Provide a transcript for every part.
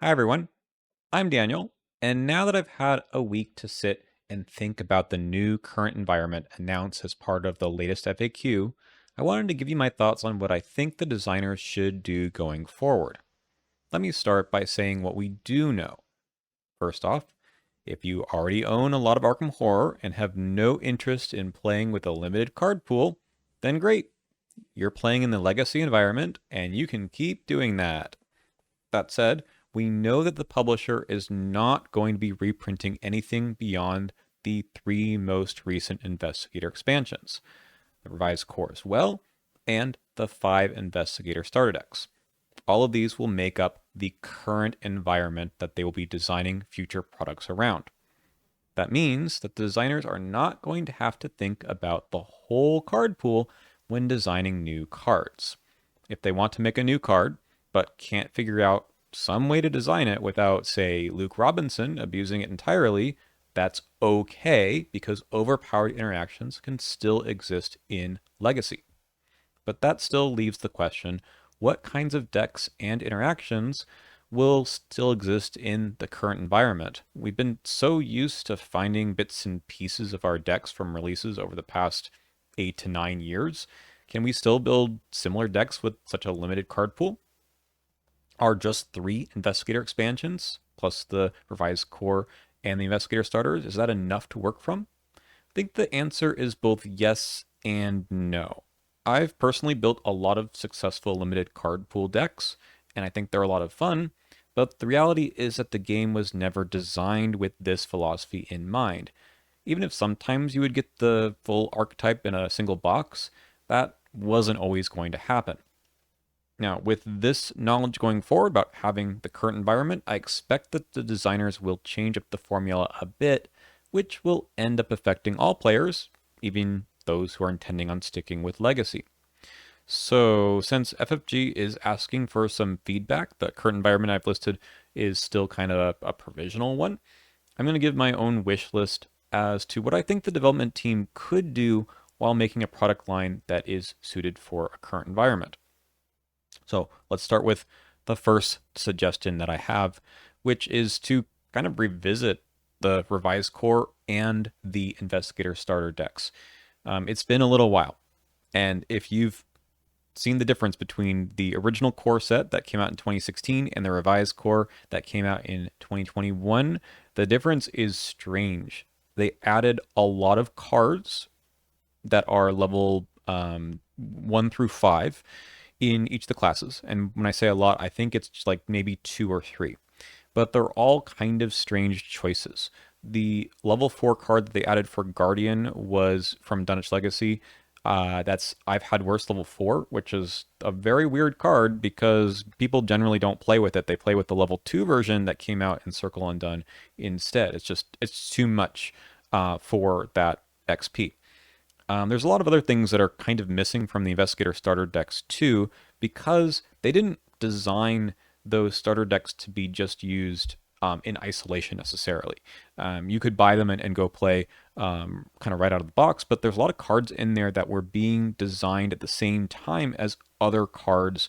Hi, everyone. I'm Daniel. And now that I've had a week to sit and think about the new current environment announced as part of the latest FAQ, I wanted to give you my thoughts on what I think the designers should do going forward. Let me start by saying what we do know. First off, if you already own a lot of Arkham Horror and have no interest in playing with a limited card pool, then great. You're playing in the Legacy environment, and you can keep doing that. That said, we know that the publisher is not going to be reprinting anything beyond the three most recent Investigator expansions, the revised core as well, and the 5 Investigator starter decks. All of these will make up the current environment that they will be designing future products around. That means that the designers are not going to have to think about the whole card pool when designing new cards. If they want to make a new card, but can't figure out some way to design it without, say, Luke Robinson abusing it entirely, that's okay because overpowered interactions can still exist in Legacy. But that still leaves the question, what kinds of decks and interactions will still exist in the current environment? We've been so used to finding bits and pieces of our decks from releases over the past 8 to 9 years. Can we still build similar decks with such a limited card pool? Are just 3 Investigator expansions, plus the revised core and the Investigator starters, is that enough to work from? I think the answer is both yes and no. I've personally built a lot of successful limited card pool decks, and I think they're a lot of fun, but the reality is that the game was never designed with this philosophy in mind. Even if sometimes you would get the full archetype in a single box, that wasn't always going to happen. Now, with this knowledge going forward about having the current environment, I expect that the designers will change up the formula a bit, which will end up affecting all players, even those who are intending on sticking with Legacy. So, since FFG is asking for some feedback, the current environment I've listed is still kind of a provisional one. I'm going to give my own wish list as to what I think the development team could do while making a product line that is suited for a current environment. So let's start with the first suggestion that I have, which is to kind of revisit the revised core and the investigator starter decks. It's been a little while, and if you've seen the difference between the original core set that came out in 2016 and the revised core that came out in 2021, the difference is strange. They added a lot of cards that are level 1 through 5 in each of the classes. And when I say a lot, I think it's just like maybe 2 or 3. But they're all kind of strange choices. The level 4 card that they added for Guardian was from Dunwich Legacy. That's I've had worse level 4, which is a very weird card because people generally don't play with it. They play with the level 2 version that came out in Circle Undone instead. It's too much for that XP. There's a lot of other things that are kind of missing from the Investigator starter decks too, because they didn't design those starter decks to be just used in isolation necessarily. You could buy them and go play kind of right out of the box, but there's a lot of cards in there that were being designed at the same time as other cards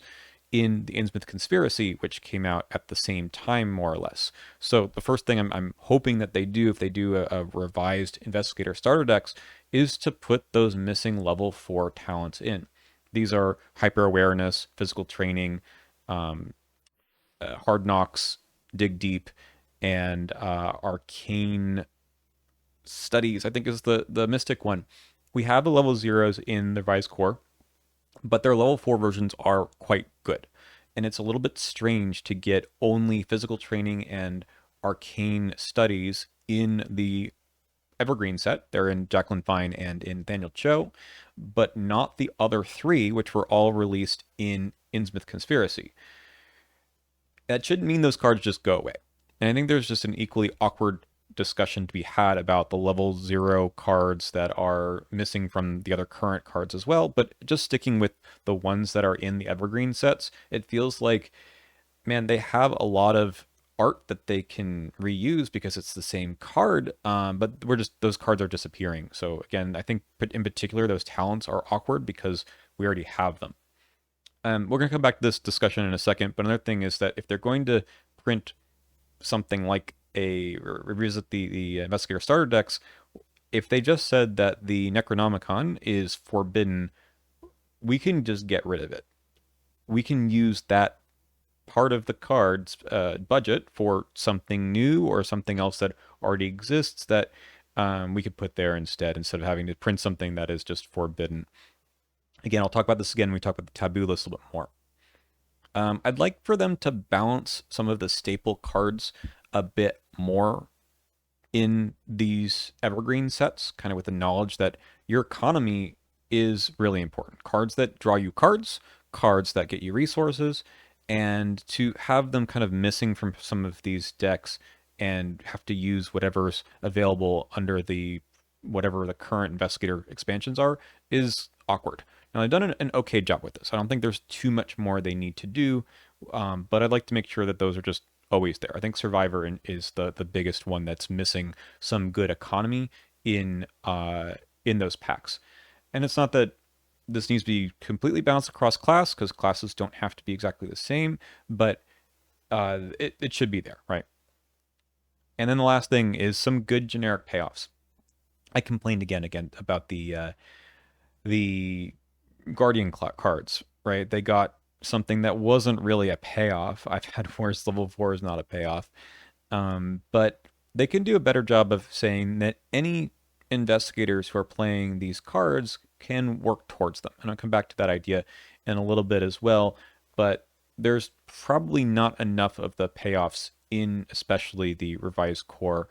in the Innsmouth Conspiracy, which came out at the same time, more or less. So the first thing I'm hoping that they do, if they do a revised Investigator starter decks, is to put those missing level 4 talents in. These are hyper awareness, physical training, hard knocks, dig deep, and arcane studies, I think is the mystic one. We have the level zeros in the revised core, but their level 4 versions are quite good. And it's a little bit strange to get only physical training and arcane studies in the Evergreen set. They're in Jacqueline Fine and in Nathaniel Cho, but not the other 3, which were all released in Innsmouth Conspiracy. That shouldn't mean those cards just go away. And I think there's just an equally awkward discussion to be had about the level 0 cards that are missing from the other current cards as well. But just sticking with the ones that are in the Evergreen sets, it feels like, man, they have a lot of art that they can reuse because it's the same card, but those cards are disappearing. So again, I think in particular those talents are awkward because we already have them. We're going to come back to this discussion in a second, but another thing is that if they're going to print something like a revisit the investigator starter decks, if they just said that the Necronomicon is forbidden, we can just get rid of it. We can use that part of the card's budget for something new or something else that already exists that we could put there instead of having to print something that is just forbidden. Again, I'll talk about this again when we talk about the taboo list a little bit more. I'd like for them to balance some of the staple cards a bit more in these evergreen sets, kind of with the knowledge that your economy is really important. Cards that draw you cards, cards that get you resources, and to have them kind of missing from some of these decks and have to use whatever's available under the whatever the current investigator expansions are is awkward. Now, they've done an okay job with this. I don't think there's too much more they need to do, but I'd like to make sure that those are just always there. I think Survivor is the biggest one that's missing some good economy in those packs. And it's not that this needs to be completely balanced across class, because classes don't have to be exactly the same, but it should be there, right? And then the last thing is some good generic payoffs. I complained again about the Guardian cards, right? They got something that wasn't really a payoff. I've had worse. Level 4 is not a payoff. But they can do a better job of saying that any investigators who are playing these cards can work towards them. And I'll come back to that idea in a little bit as well. But there's probably not enough of the payoffs in especially the revised core.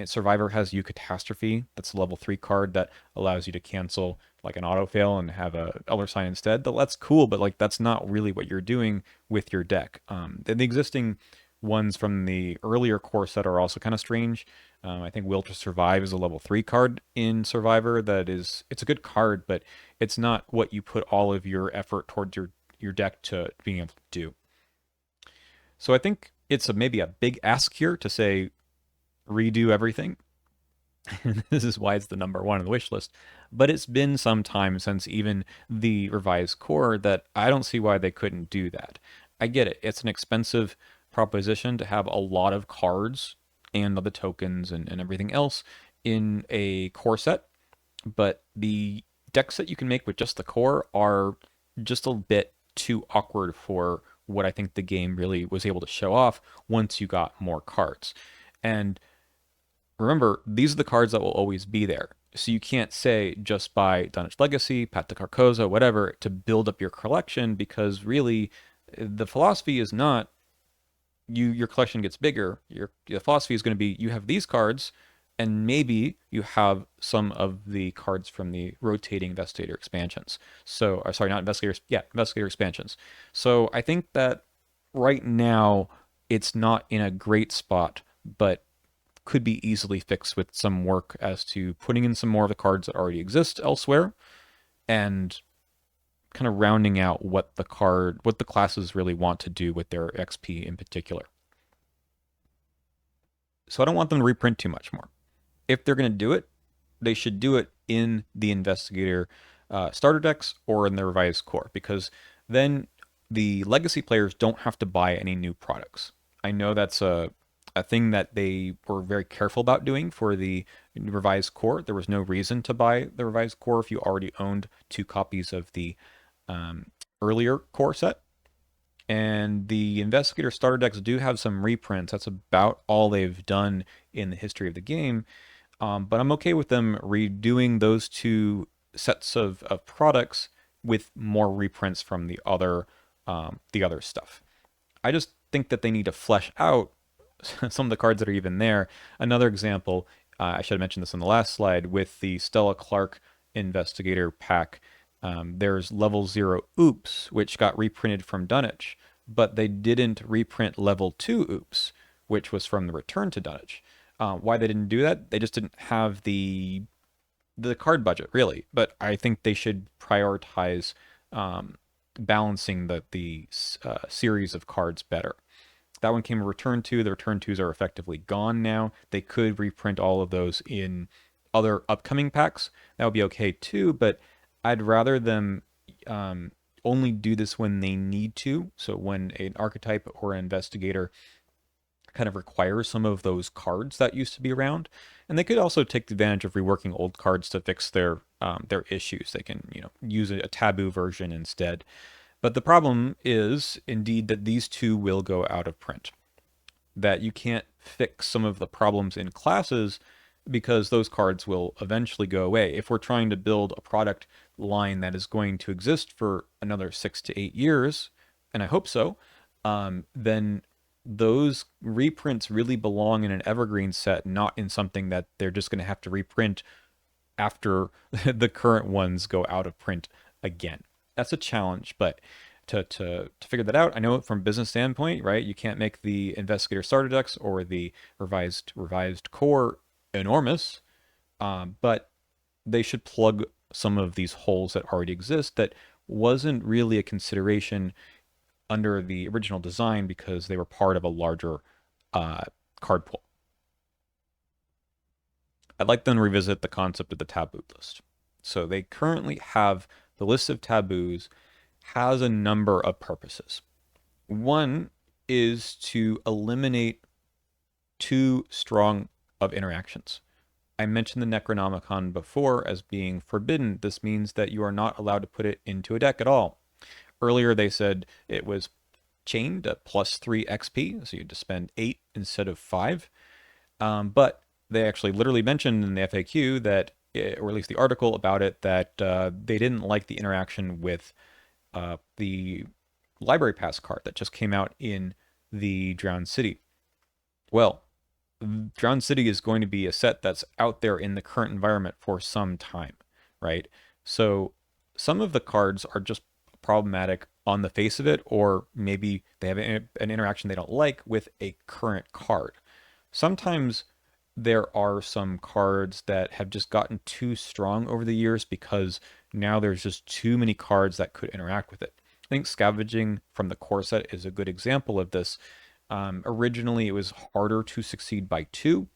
Survivor has You Catastrophe. That's a level 3 card that allows you to cancel like an auto fail and have a Elder Sign instead. That's cool, but like that's not really what you're doing with your deck. The existing ones from the earlier core set are also kind of strange. I think Will to Survive is a level 3 card in Survivor. It's a good card, but it's not what you put all of your effort towards your deck to being able to do. So I think it's maybe a big ask here to say redo everything. This is why it's the number one on the wish list. But it's been some time since even the revised core that I don't see why they couldn't do that. I get it. It's an expensive proposition to have a lot of cards and the tokens and everything else in a core set. But the decks that you can make with just the core are just a bit too awkward for what I think the game really was able to show off once you got more cards. And remember, these are the cards that will always be there. So you can't say just buy Dunwich Legacy, Path to Carcosa, whatever, to build up your collection, because really the philosophy is not your collection gets bigger. The philosophy is going to be you have these cards, and maybe you have some of the cards from the rotating investigator expansions. So, sorry, not investigators. Yeah, investigator expansions. So I think that right now it's not in a great spot, but could be easily fixed with some work as to putting in some more of the cards that already exist elsewhere and kind of rounding out what the classes really want to do with their XP in particular. So I don't want them to reprint too much more. If they're going to do it, they should do it in the investigator starter decks or in the revised core, because then the legacy players don't have to buy any new products. I know that's a thing that they were very careful about doing for the revised core. There was no reason to buy the revised core if you already owned 2 copies of the earlier core set. And the investigator starter decks do have some reprints. That's about all they've done in the history of the game. But I'm okay with them redoing those 2 sets of products with more reprints from the other stuff. I just think that they need to flesh out some of the cards that are even there. Another example, I should have mentioned this on the last slide, with the Stella Clark Investigator pack. There's level 0 Oops, which got reprinted from Dunwich, but they didn't reprint level 2 Oops, which was from the Return to Dunwich. Why they didn't do that? They just didn't have the card budget, really. But I think they should prioritize balancing the series of cards better. That one came a Return 2. The Return 2s are effectively gone now. They could reprint all of those in other upcoming packs. That would be okay too, but I'd rather them only do this when they need to. So when an archetype or an investigator kind of require some of those cards that used to be around, and they could also take advantage of reworking old cards to fix their issues. They can use a taboo version instead. But the problem is indeed that these two will go out of print. That you can't fix some of the problems in classes because those cards will eventually go away. If we're trying to build a product line that is going to exist for another 6 to 8 years, and I hope so, then those reprints really belong in an evergreen set, not in something that they're just going to have to reprint after the current ones go out of print again. That's a challenge, but to figure that out, I know from a business standpoint, right? You can't make the investigator starter decks or the revised core enormous, but they should plug some of these holes that already exist that wasn't really a consideration under the original design because they were part of a larger card pool. I'd like them to revisit the concept of the taboo list. So they currently have the list of taboos has a number of purposes. One is to eliminate too strong of interactions. I mentioned the Necronomicon before as being forbidden. This means that you are not allowed to put it into a deck at all. Earlier they said it was chained at +3 XP, so you had to spend 8 instead of 5. But they actually literally mentioned in the FAQ that, or at least the article about it, that they didn't like the interaction with the library pass card that just came out in the Drowned City. Well, Drowned City is going to be a set that's out there in the current environment for some time, right? So some of the cards are just problematic on the face of it, or maybe they have an interaction they don't like with a current card. Sometimes there are some cards that have just gotten too strong over the years because now there's just too many cards that could interact with it. I think Scavenging from the core set is a good example of this. Originally, it was harder to succeed by 2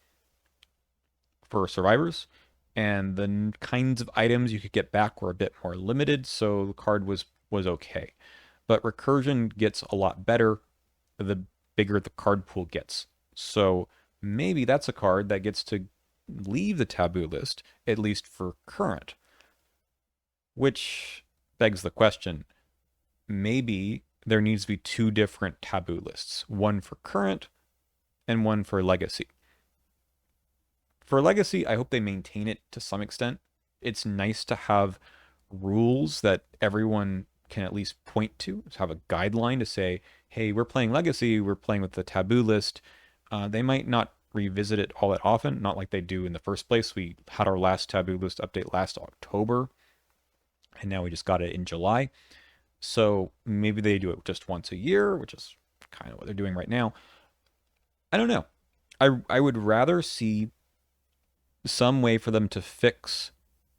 for survivors, and the kinds of items you could get back were a bit more limited, so the card was okay. But Recursion gets a lot better the bigger the card pool gets. So maybe that's a card that gets to leave the taboo list, at least for current. Which begs the question, maybe there needs to be 2 different taboo lists, one for current and one for legacy. For legacy, I hope they maintain it to some extent. It's nice to have rules that everyone can at least point to have a guideline to say, hey, we're playing legacy, we're playing with the taboo list. They might not revisit it all that often, not like they do in the first place. We had our last taboo list update last October, and now we just got it in July. So maybe they do it just once a year, which is kind of what they're doing right now. I don't know. I would rather see some way for them to fix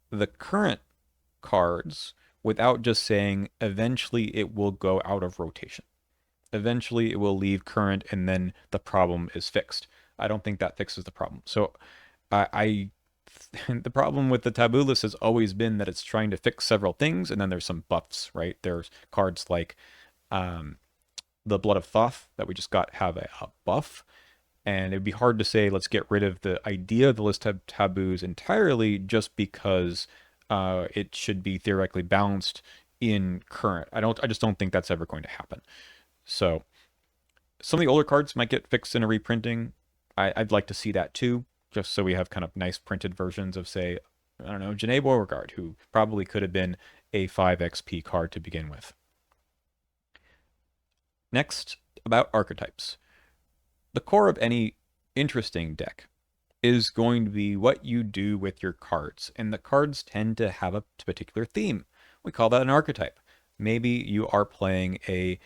the current cards without just saying eventually it will go out of rotation. Eventually it will leave current and then the problem is fixed. I don't think that fixes the problem. So the problem with the taboo list has always been that it's trying to fix several things, and then there's some buffs, right? There's cards like the Blood of Thoth that we just got have a buff, and it'd be hard to say let's get rid of the idea of the list of taboos entirely just because it should be theoretically balanced in current. I just don't think that's ever going to happen. So some of the older cards might get fixed in a reprinting. I'd like to see that too, just so we have kind of nice printed versions of, say, I don't know, Janae Beauregard, who probably could have been a 5 XP card to begin with. Next, about archetypes. The core of any interesting deck is going to be what you do with your cards, and the cards tend to have a particular theme. We call that an archetype. Maybe you are playing a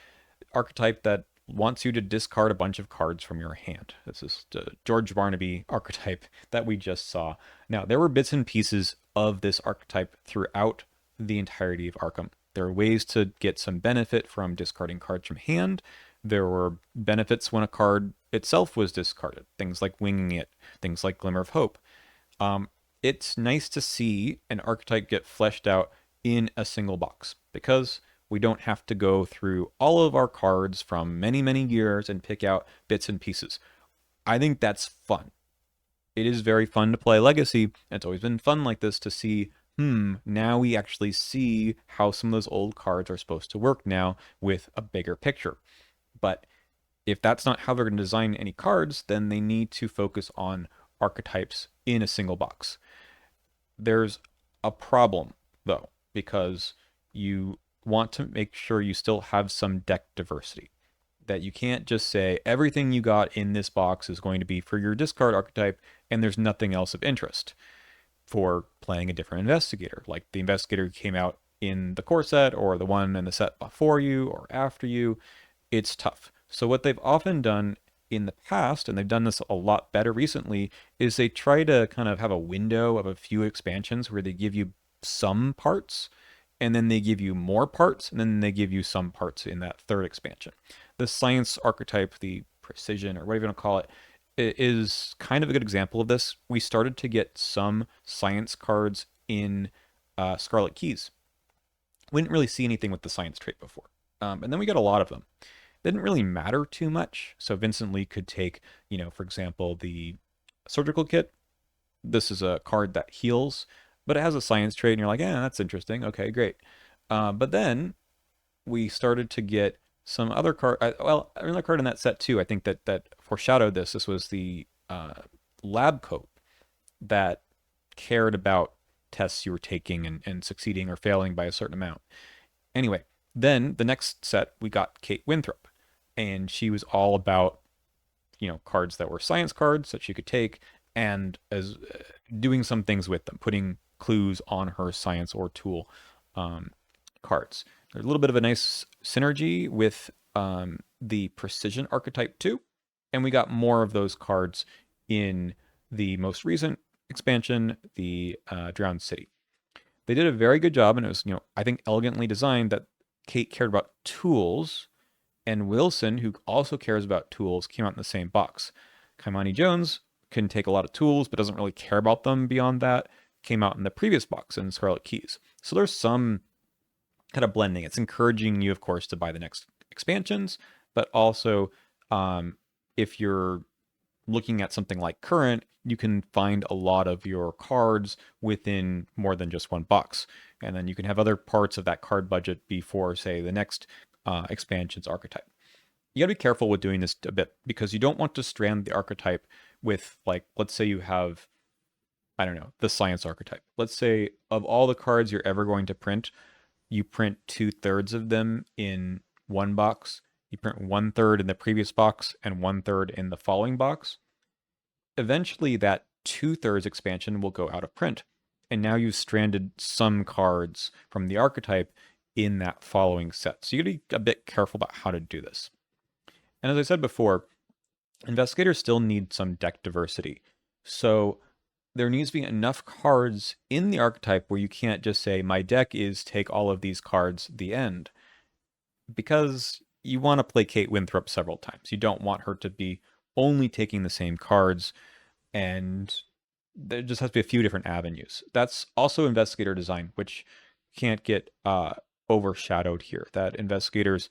archetype that wants you to discard a bunch of cards from your hand. This is the George Barnaby archetype that we just saw. Now, there were bits and pieces of this archetype throughout the entirety of Arkham. There are ways to get some benefit from discarding cards from hand. There were benefits when a card itself was discarded, things like winging it, things like Glimmer of Hope. It's nice to see an archetype get fleshed out in a single box because we don't have to go through all of our cards from many, many years and pick out bits and pieces. I think that's fun. It is very fun to play Legacy, and it's always been fun like this to see, now we actually see how some of those old cards are supposed to work now with a bigger picture. But if that's not how they're going to design any cards, then they need to focus on archetypes in a single box. There's a problem, though, because you want to make sure you still have some deck diversity. That you can't just say everything you got in this box is going to be for your discard archetype and there's nothing else of interest for playing a different investigator, like the investigator who came out in the core set or the one in the set before you or after you. It's tough. So what they've often done in the past, and they've done this a lot better recently, is they try to kind of have a window of a few expansions where they give you some parts, and then they give you more parts, and then they give you some parts in that third expansion. The science archetype, the precision, or whatever you want to call it, is kind of a good example of this. We started to get some science cards in Scarlet Keys. We didn't really see anything with the science trait before. And then we got a lot of them. They didn't really matter too much. So Vincent Lee could take, for example, the surgical kit. This is a card that heals, but it has a science trait, and you're like, yeah, that's interesting. Okay, great. But then we started to get some other card. Well, another card in that set too. I think that foreshadowed this. This was the lab coat that cared about tests you were taking and succeeding or failing by a certain amount. Anyway, then the next set we got Kate Winthrop, and she was all about cards that were science cards that she could take and as doing some things with them, putting clues on her science or tool cards. There's a little bit of a nice synergy with the precision archetype too, and we got more of those cards in the most recent expansion, the Drowned City. They did a very good job, and it was, I think, elegantly designed that Kate cared about tools, and Wilson, who also cares about tools, came out in the same box. Kaimani Jones can take a lot of tools, but doesn't really care about them beyond that, came out in the previous box in Scarlet Keys. So there's some kind of blending. It's encouraging you, of course, to buy the next expansions, but also if you're looking at something like Current, you can find a lot of your cards within more than just one box. And then you can have other parts of that card budget before, say, the next expansion's archetype. You gotta be careful with doing this a bit because you don't want to strand the archetype with, like, let's say you have, I don't know, the science archetype. Let's say of all the cards you're ever going to print, you print 2/3 of them in one box, you print 1/3 in the previous box and 1/3 in the following box. Eventually that 2/3 expansion will go out of print. And now you've stranded some cards from the archetype in that following set. So you gotta be a bit careful about how to do this. And as I said before, investigators still need some deck diversity. So there needs to be enough cards in the archetype where you can't just say, my deck is take all of these cards, the end. Because you want to play Kate Winthrop several times. You don't want her to be only taking the same cards, and there just has to be a few different avenues. That's also investigator design, which can't get overshadowed here. That investigators,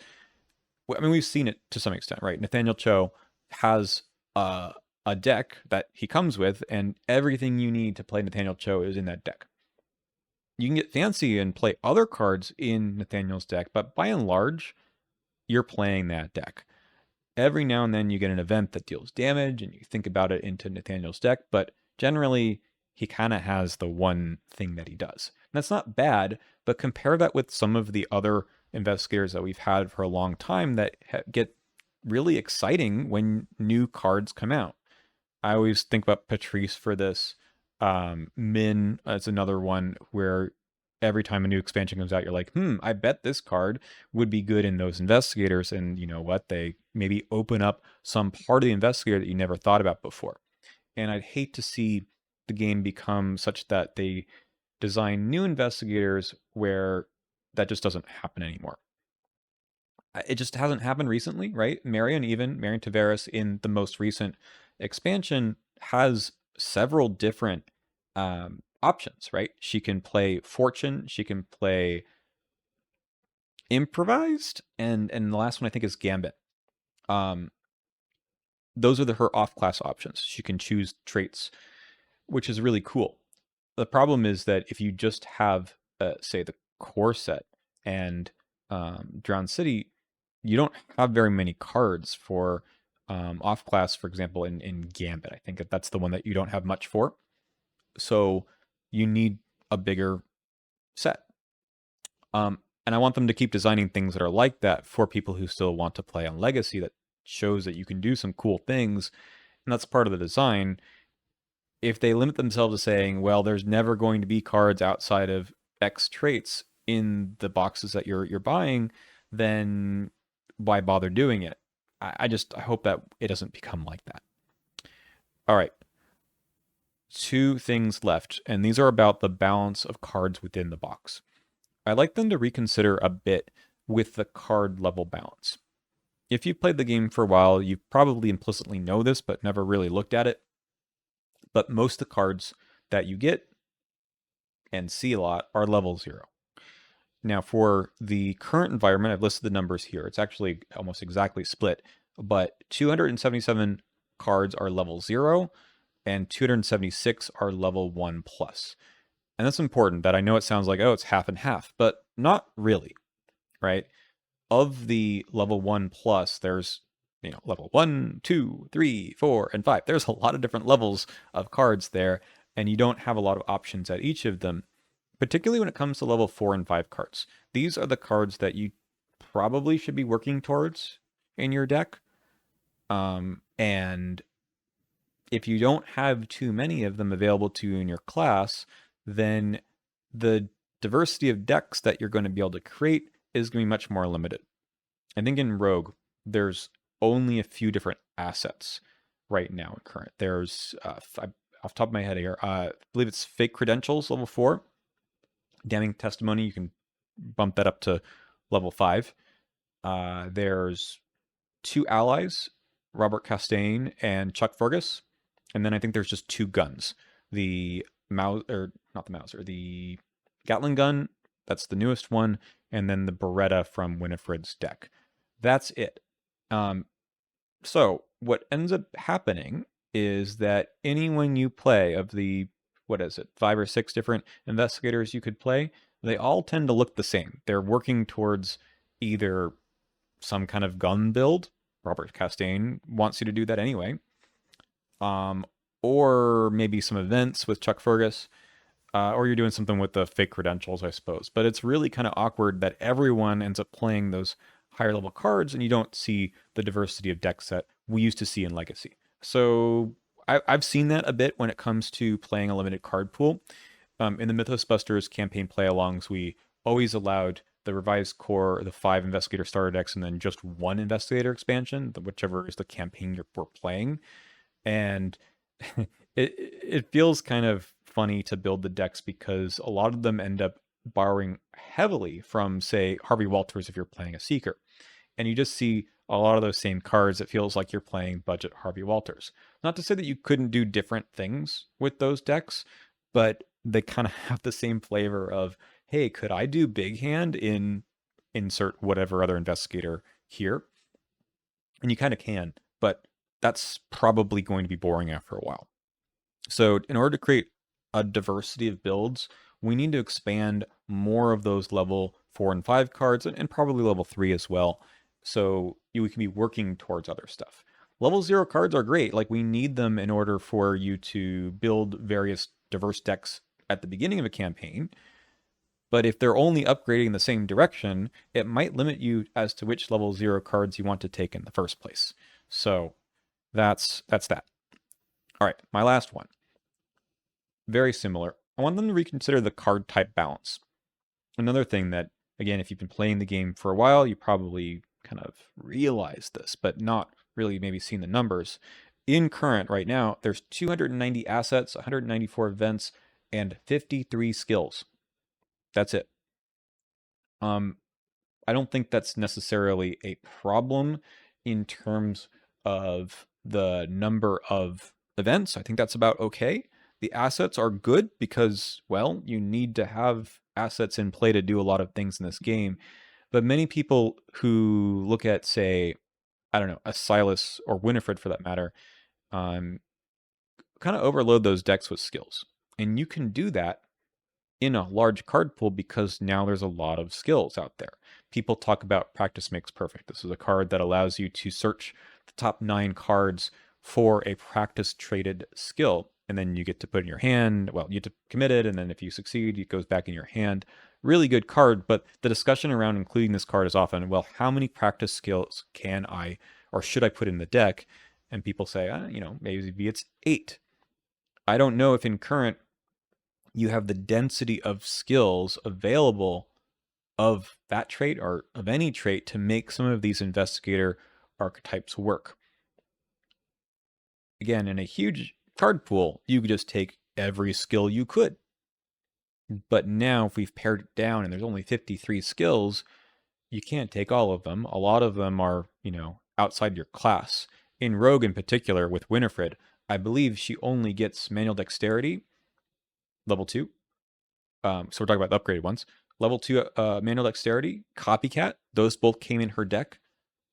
I mean, we've seen it to some extent, right? Nathaniel Cho has a deck that he comes with, and everything you need to play Nathaniel Cho is in that deck. You can get fancy and play other cards in Nathaniel's deck, but by and large, you're playing that deck. Every now and then you get an event that deals damage, and you think about it into Nathaniel's deck, but generally, he kind of has the one thing that he does. And that's not bad, but compare that with some of the other investigators that we've had for a long time that get really exciting when new cards come out. I always think about Patrice for this. Min is another one where every time a new expansion comes out, you're like, I bet this card would be good in those investigators. And you know what? They maybe open up some part of the investigator that you never thought about before. And I'd hate to see the game become such that they design new investigators where that just doesn't happen anymore. It just hasn't happened recently, right? Marion Tavares in the most recent expansion has several different options, right? She can play Fortune, she can play Improvised, and the last one I think is Gambit. those are her off-class options. She can choose traits, which is really cool. The problem is that if you just have, say, the core set and Drowned City, you don't have very many cards for off class, for example, in Gambit. I think that's the one that you don't have much for. So you need a bigger set. And I want them to keep designing things that are like that for people who still want to play on Legacy, that shows that you can do some cool things. And that's part of the design. If they limit themselves to saying, well, there's never going to be cards outside of X traits in the boxes that you're buying, then why bother doing it? I hope that it doesn't become like that. All right. 2 things left, and these are about the balance of cards within the box. I'd like them to reconsider a bit with the card level balance. If you've played the game for a while, you probably implicitly know this, but never really looked at it. But most of the cards that you get and see a lot are level 0. Now, for the current environment, I've listed the numbers here. It's actually almost exactly split, but 277 cards are level 0, and 276 are level 1 plus. And that's important. That I know it sounds like, oh, it's half and half, but not really, right? Of the level 1 plus, there's level 1, 2, 3, 4, and 5. There's a lot of different levels of cards there, and you don't have a lot of options at each of them, particularly when it comes to level 4 and 5 cards. These are the cards that you probably should be working towards in your deck. And if you don't have too many of them available to you in your class, then the diversity of decks that you're going to be able to create is going to be much more limited. I think in Rogue, there's only a few different assets right now in current. There's, off the top of my head here, I believe it's Fake Credentials, level 4. Damning Testimony, you can bump that up to level 5. There's 2 allies, Robert Castaigne and Chuck Fergus. And then I think there's just 2 guns. The the Gatling gun, that's the newest one, and then the Beretta from Winifred's deck. That's it. So what ends up happening is that anyone you play of the, 5 or 6 different investigators you could play, they all tend to look the same. They're working towards either some kind of gun build. Robert Castaigne wants you to do that anyway. Or maybe some events with Chuck Fergus. Or you're doing something with the Fake Credentials, I suppose. But it's really kind of awkward that everyone ends up playing those higher level cards and you don't see the diversity of decks that we used to see in Legacy. So I've seen that a bit when it comes to playing a limited card pool. In the Mythos Busters campaign play-alongs, we always allowed the revised core, the 5 investigator starter decks, and then just 1 investigator expansion, whichever is the campaign we're playing. And it feels kind of funny to build the decks because a lot of them end up borrowing heavily from, say, Harvey Walters if you're playing a Seeker. And you just see a lot of those same cards. It feels like you're playing budget Harvey Walters. Not to say that you couldn't do different things with those decks, but they kind of have the same flavor of, hey, could I do Big Hand in insert whatever other investigator here? And you kind of can, but that's probably going to be boring after a while. So in order to create a diversity of builds, we need to expand more of those level 4 and 5 cards, and probably level 3 as well, so we can be working towards other stuff. Level 0 cards are great. Like, we need them in order for you to build various diverse decks at the beginning of a campaign. But if they're only upgrading in the same direction, it might limit you as to which level 0 cards you want to take in the first place. So that's that. All right, my last one. Very similar. I want them to reconsider the card type balance. Another thing that, again, if you've been playing the game for a while, you probably kind of realize this, but not really maybe seen the numbers. In current right now, there's 290 assets, 194 events, and 53 skills. That's it. I don't think that's necessarily a problem in terms of the number of events. I think that's about okay. The assets are good because, well, you need to have assets in play to do a lot of things in this game. But many people who look at, say, I don't know, a Silas or Winifred for that matter, um, kind of overload those decks with skills. And you can do that in a large card pool because now there's a lot of skills out there. People talk about practice makes perfect. This is a card that allows you to search the top 9 cards for a practice traded skill. And then you get to put in your hand. Well, you get to commit it. And then if you succeed, it goes back in your hand. Really good card. But the discussion around including this card is often, well, how many practice skills can I or should I put in the deck? And people say, maybe it's 8. I don't know if in current you have the density of skills available of that trait or of any trait to make some of these investigator archetypes work. Again, in a huge card pool, you could just take every skill you could. But now if we've pared it down and there's only 53 skills, you can't take all of them. A lot of them are, outside your class. In Rogue in particular, with Winifred, I believe she only gets manual dexterity, level 2. So we're talking about the upgraded ones. Level 2 manual dexterity, copycat, those both came in her deck.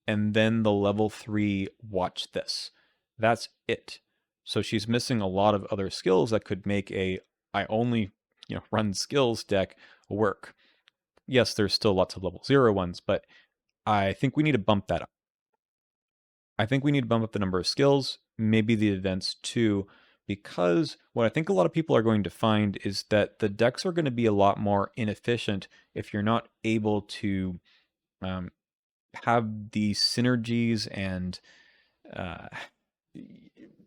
And then the level 3 watch this. That's it. So she's missing a lot of other skills that could make I only run skills deck work. Yes, there's still lots of level 0 ones, but I think we need to bump that up. I think we need to bump up the number of skills, maybe the events too, because what I think a lot of people are going to find is that the decks are going to be a lot more inefficient if you're not able to have the synergies and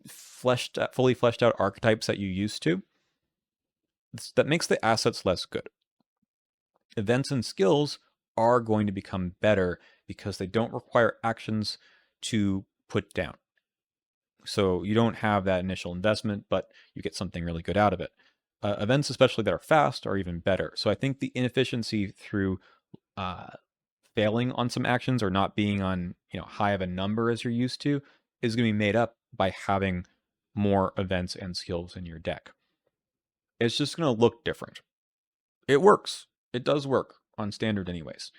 fully fleshed out archetypes that you used to. That makes the assets less good. Events and skills are going to become better because they don't require actions to put down. So you don't have that initial investment, but you get something really good out of it. Events, especially that are fast, are even better. So I think the inefficiency through failing on some actions or not being on high of a number as you're used to is going to be made up by having more events and skills in your deck. It's just going to look different. It works. It does work on standard anyways.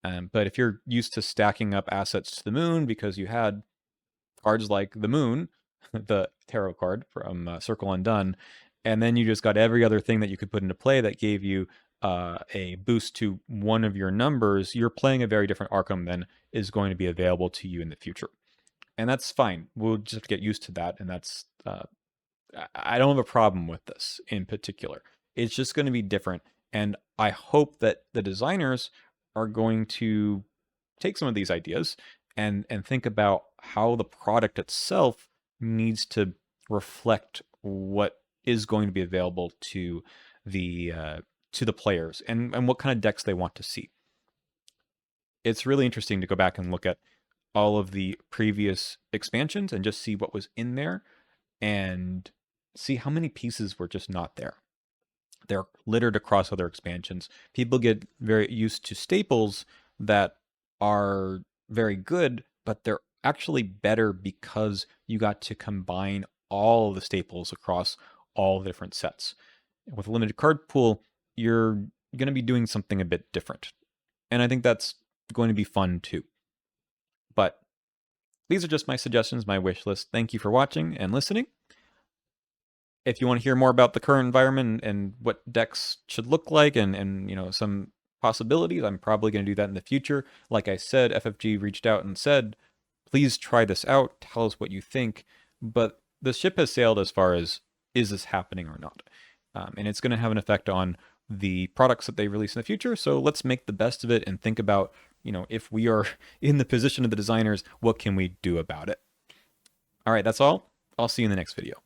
But if you're used to stacking up assets to the moon because you had cards like the moon, the tarot card from Circle Undone, and then you just got every other thing that you could put into play that gave you a boost to one of your numbers, you're playing a very different Arkham than is going to be available to you in the future. And that's fine. We'll just have to get used to that. And that's, I don't have a problem with this in particular. It's just going to be different. And I hope that the designers are going to take some of these ideas and think about how the product itself needs to reflect what is going to be available to the players and what kind of decks they want to see. It's really interesting to go back and look at all of the previous expansions and just see what was in there and see how many pieces were just not there. They're littered across other expansions. People get very used to staples that are very good, but they're actually better because you got to combine all of the staples across all the different sets. With a limited card pool, you're going to be doing something a bit different. And I think that's going to be fun too. But these are just my suggestions, my wish list. Thank you for watching and listening. If you want to hear more about the current environment and what decks should look like and some possibilities, I'm probably going to do that in the future. Like I said, FFG reached out and said, please try this out. Tell us what you think. But the ship has sailed as far as, is this happening or not? And it's going to have an effect on the products that they release in the future. So let's make the best of it and think about, if we are in the position of the designers, what can we do about it? All right, that's all. I'll see you in the next video.